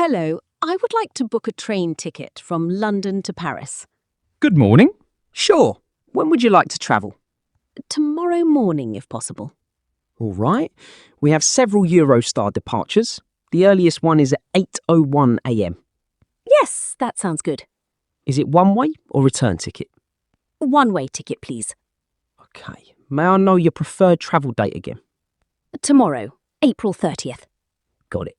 Hello, I would like to book a train ticket from London to Paris. Good morning. Sure. When would you like to travel? Tomorrow morning, if possible. All right. We have several Eurostar departures. The earliest one is at 8:01 a.m. Yes, that sounds good. Is it one-way or return ticket? One-way ticket, please. Okay. May I know your preferred travel date again? Tomorrow, April 30th. Got it.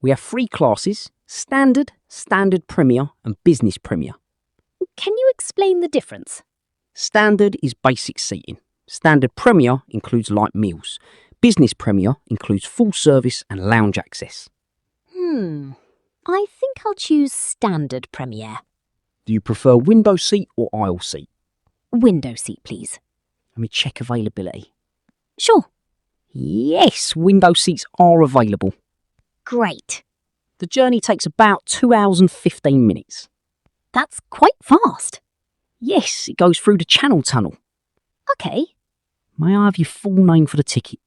We have 3 classes: Standard, Standard Premier and Business Premier. Can you explain the difference? Standard is basic seating. Standard Premier includes light meals. Business Premier includes full service and lounge access. I think I'll choose Standard Premier. Do you prefer window seat or aisle seat? Window seat, please. Let me check availability. Sure. Yes, window seats are available. Great. The journey takes about 2 hours and 15 minutes. That's quite fast. Yes, it goes through the Channel Tunnel. Okay. May I have your full name for the ticket?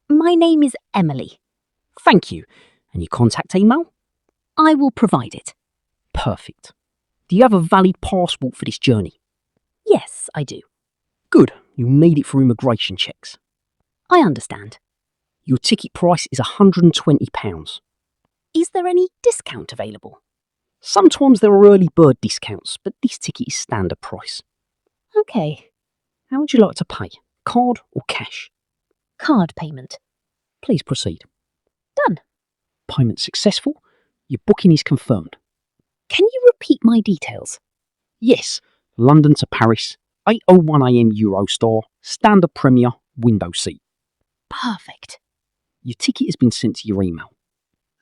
My name is Emily. Thank you. And your contact email? I will provide it. Perfect. Do you have a valid passport for this journey? Yes, I do. Good. You'll need it for immigration checks. I understand. Your ticket price is £120. Is there any discount available? Sometimes there are early bird discounts, but this ticket is standard price. Okay. How would you like to pay? Card or cash? Card payment. Please proceed. Done. Payment successful. Your booking is confirmed. Can you repeat my details? Yes. London to Paris, 8:01 a.m. Eurostar, Standard Premier, window seat. Perfect. Your ticket has been sent to your email.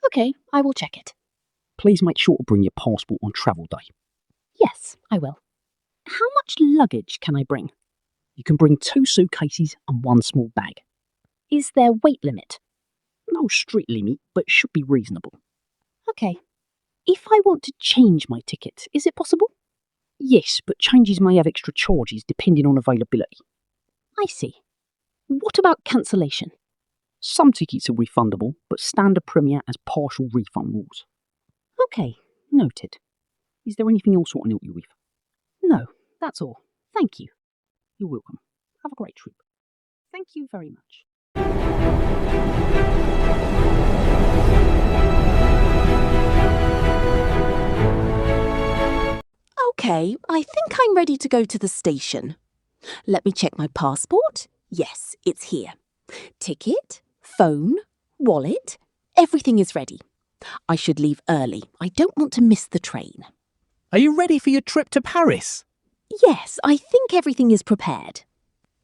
Okay, I will check it. Please make sure to bring your passport on travel day. Yes, I will. How much luggage can I bring? You can bring 2 suitcases and 1 small bag. Is there weight limit? No strict limit, but should be reasonable. Okay. If I want to change my ticket, is it possible? Yes, but changes may have extra charges depending on availability. I see. What about cancellation? Some tickets are refundable, but Standard Premier has partial refund rules. Okay. Noted. Is there anything else I can help you with? No, that's all. Thank you. You're welcome. Have a great trip. Thank you very much. Okay, I think I'm ready to go to the station. Let me check my passport. Yes, it's here. Ticket, phone, wallet, everything is ready. I should leave early. I don't want to miss the train. Are you ready for your trip to Paris? Yes, I think everything is prepared.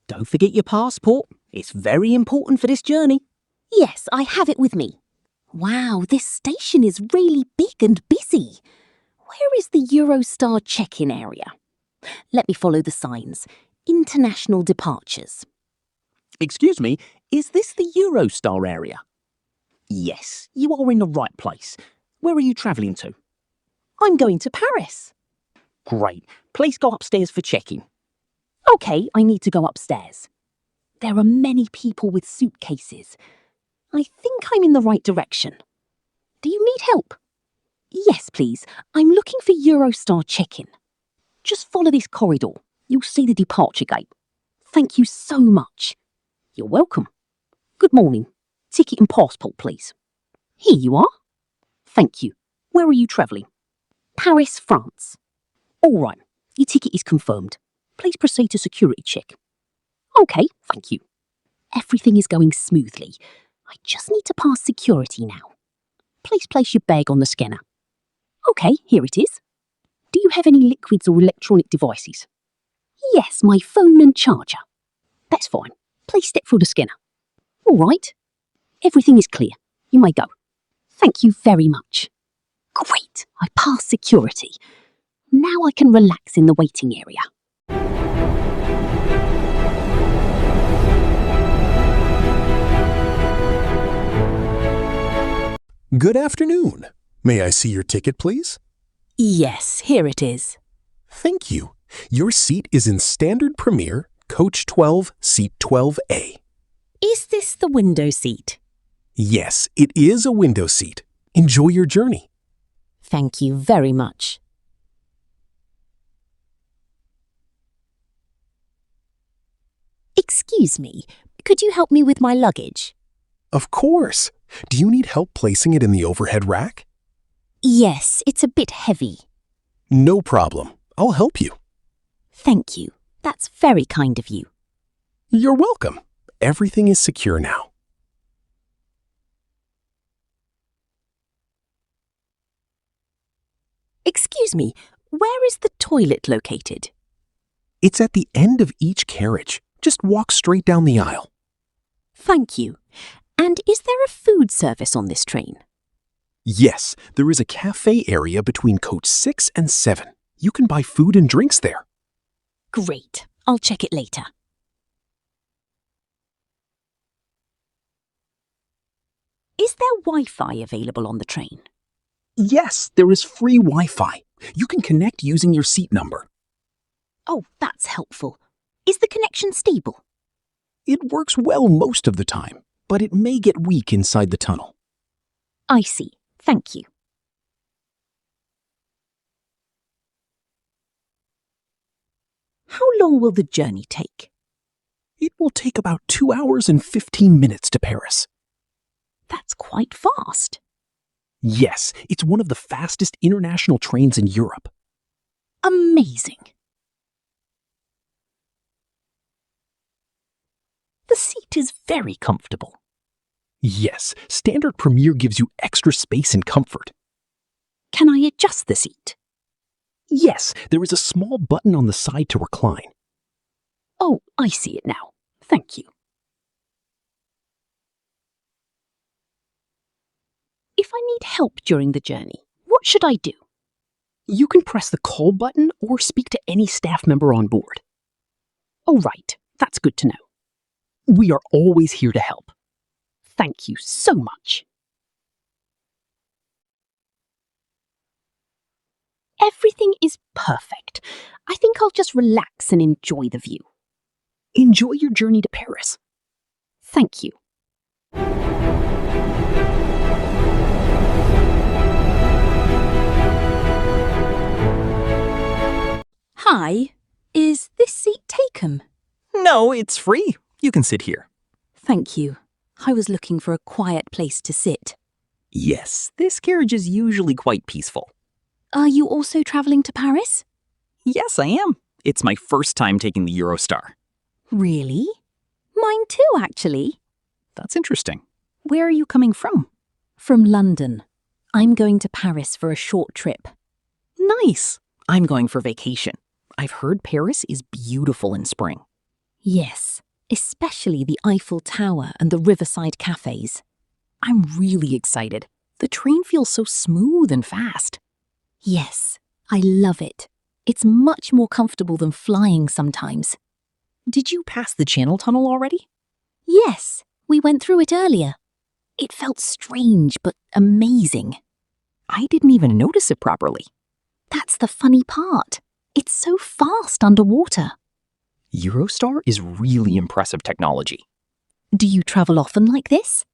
Don't forget your passport. It's very important for this journey. Yes, I have it with me. Wow, this station is really big and busy. Where is the Eurostar check-in area? Let me follow the signs. International departures. Excuse me, is this the Eurostar area? Yes, you are in the right place. Where are you travelling to? I'm going to Paris. Great. Please go upstairs for check-in. Okay, I need to go upstairs. There are many people with suitcases. I think I'm in the right direction. Do you need help? Yes, please. I'm looking for Eurostar check-in. Just follow this corridor. You'll see the departure gate. Thank you so much. You're welcome. Good morning. Ticket and passport, please. Here you are. Thank you. Where are you travelling? Paris, France. All right. Your ticket is confirmed. Please proceed to security check. Okay, thank you. Everything is going smoothly. I just need to pass security now. Please place your bag on the scanner. Okay, here it is. Do you have any liquids or electronic devices? Yes, my phone and charger. That's fine. Please step through the scanner. All right. Everything is clear. You may go. Thank you very much. Great, I passed security. Now I can relax in the waiting area. Good afternoon. May I see your ticket, please? Yes, here it is. Thank you. Your seat is in Standard Premier, Coach 12, Seat 12A. Is this the window seat? Yes, it is a window seat. Enjoy your journey. Thank you very much. Excuse me, could you help me with my luggage? Of course. Do you need help placing it in the overhead rack? Yes, it's a bit heavy. No problem. I'll help you. Thank you. That's very kind of you. You're welcome. Everything is secure now. Excuse me, where is the toilet located? It's at the end of each carriage. Just walk straight down the aisle. Thank you. And is there a food service on this train? Yes, there is a cafe area between coach 6 and 7. You can buy food and drinks there. Great. I'll check it later. Is there Wi-Fi available on the train? Yes, there is free Wi-Fi. You can connect using your seat number. Oh, that's helpful. Is the connection stable? It works well most of the time, but it may get weak inside the tunnel. I see. Thank you. How long will the journey take? It will take about 2 hours and 15 minutes to Paris. That's quite fast. Yes, it's one of the fastest international trains in Europe. Amazing. The seat is very comfortable. Yes, Standard Premier gives you extra space and comfort. Can I adjust the seat? Yes, there is a small button on the side to recline. Oh, I see it now. Thank you. If I need help during the journey, what should I do? You can press the call button or speak to any staff member on board. Oh, right. That's good to know. We are always here to help. Thank you so much. Everything is perfect. I think I'll just relax and enjoy the view. Enjoy your journey to Paris. Thank you. Hi, is this seat taken? No, it's free. You can sit here. Thank you. I was looking for a quiet place to sit. Yes, this carriage is usually quite peaceful. Are you also travelling to Paris? Yes, I am. It's my first time taking the Eurostar. Really? Mine too, actually. That's interesting. Where are you coming from? From London. I'm going to Paris for a short trip. Nice. I'm going for vacation. I've heard Paris is beautiful in spring. Yes, especially the Eiffel Tower and the riverside cafes. I'm really excited. The train feels so smooth and fast. Yes, I love it. It's much more comfortable than flying sometimes. Did you pass the Channel Tunnel already? Yes, we went through it earlier. It felt strange but amazing. I didn't even notice it properly. That's the funny part. It's so fast underwater. Eurostar is really impressive technology. Do you travel often like this?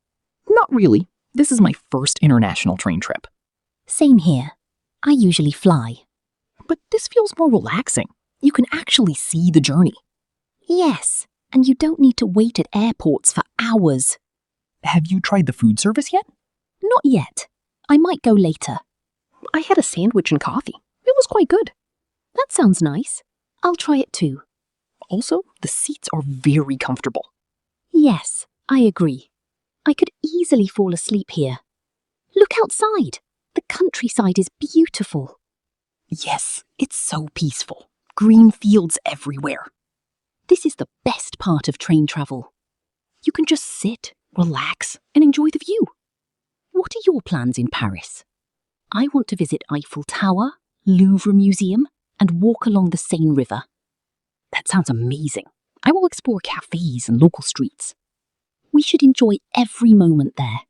Not really. This is my first international train trip. Same here. I usually fly. But this feels more relaxing. You can actually see the journey. Yes, and you don't need to wait at airports for hours. Have you tried the food service yet? Not yet. I might go later. I had a sandwich and coffee. It was quite good. That sounds nice. I'll try it too. Also, the seats are very comfortable. Yes, I agree. I could easily fall asleep here. Look outside. The countryside is beautiful. Yes, it's so peaceful. Green fields everywhere. This is the best part of train travel. You can just sit, relax, and enjoy the view. What are your plans in Paris? I want to visit Eiffel Tower, Louvre Museum, and walk along the Seine River. That sounds amazing. I will explore cafes and local streets. We should enjoy every moment there.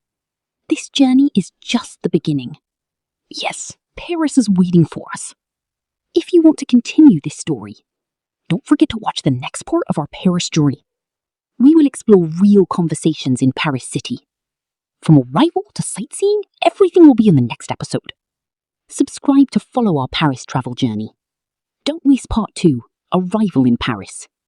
This journey is just the beginning. Yes, Paris is waiting for us. If you want to continue this story, don't forget to watch the next part of our Paris journey. We will explore real conversations in Paris City. From arrival to sightseeing, everything will be in the next episode. Subscribe to follow our Paris travel journey. Don't miss part 2, Arrival in Paris.